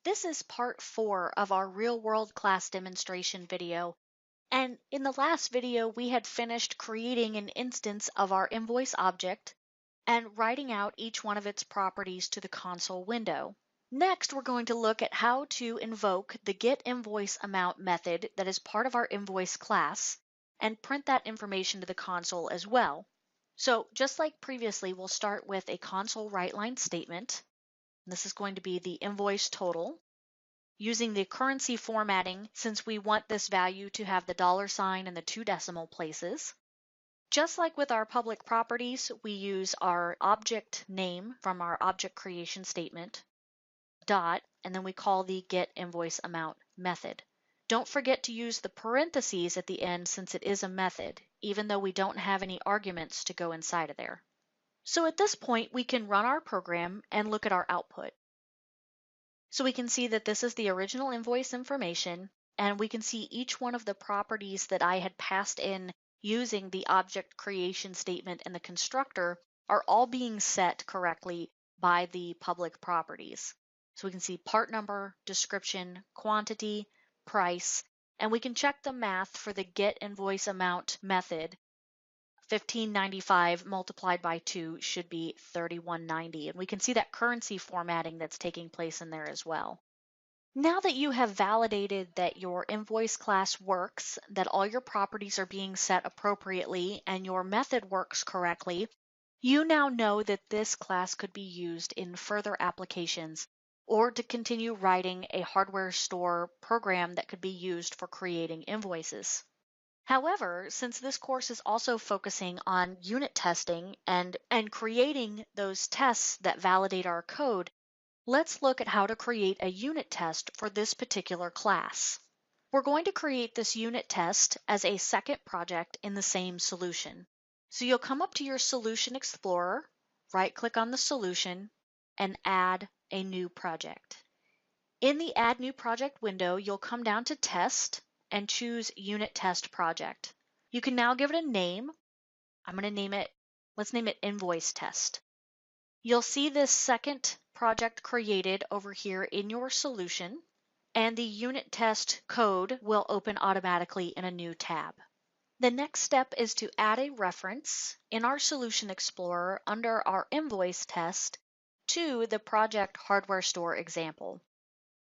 This is part 4 of our real-world class demonstration video. And in the last video, we had finished creating an instance of our invoice object and writing out each one of its properties to the console window. Next, we're going to look at how to invoke the getInvoiceAmount method that is part of our invoice class and print that information to the console as well. So just like previously, we'll start with a console write-line statement. This is going to be the invoice total. Using the currency formatting, since we want this value to have the $ and the 2 decimal places. Just like with our public properties, we use our object name from our object creation statement, dot, and then we call the getInvoiceAmount method. Don't forget to use the parentheses at the end since it is a method, even though we don't have any arguments to go inside of there. So at this point, we can run our program and look at our output. So we can see that this is the original invoice information, and we can see each one of the properties that I had passed in using the object creation statement and the constructor are all being set correctly by the public properties. So we can see part number, description, quantity, price, and we can check the math for the getInvoiceAmount method. 1595 multiplied by 2 should be 3190, and we can see that currency formatting that's taking place in there as well. Now that you have validated that your invoice class works, that all your properties are being set appropriately, and your method works correctly, you now know that this class could be used in further applications or to continue writing a hardware store program that could be used for creating invoices. However, since this course is also focusing on unit testing and creating those tests that validate our code, let's look at how to create a unit test for this particular class. We're going to create this unit test as a second project in the same solution. So you'll come up to your Solution Explorer, right-click on the solution, and add a new project. In the Add New Project window, you'll come down to Test, and choose Unit Test Project. You can now give it a name. I'm going to name it, let's name it Invoice Test. You'll see this second project created over here in your solution, and the unit test code will open automatically in a new tab. The next step is to add a reference in our Solution Explorer under our invoice test to the project hardware store example.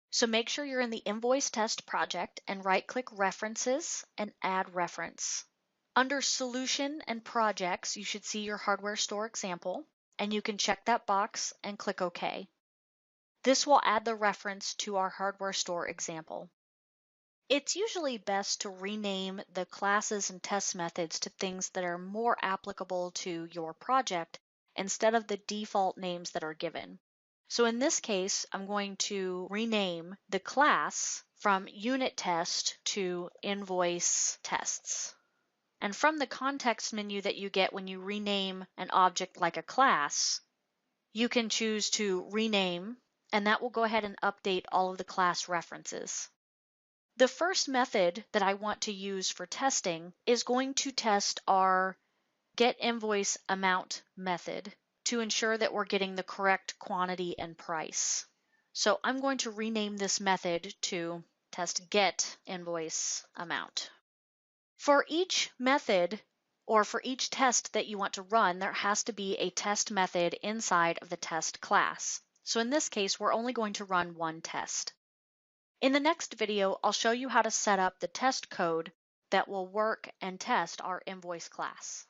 So make sure you're in the invoice test project and right-click References and Add Reference. Under Solution and Projects, you should see your hardware store example, and you can check that box and click OK. This will add the reference to our hardware store example. It's usually best to rename the classes and test methods to things that are more applicable to your project instead of the default names that are given. So in this case, I'm going to rename the class from unit test to invoice tests. And from the context menu that you get when you rename an object like a class, you can choose to rename, and that will go ahead and update all of the class references. The first method that I want to use for testing is going to test our getInvoiceAmount method to ensure that we're getting the correct quantity and price. So I'm going to rename this method to test getInvoiceAmount. For each method or for each test that you want to run, there has to be a test method inside of the test class. So in this case, we're only going to run one test. In the next video, I'll show you how to set up the test code that will work and test our invoice class.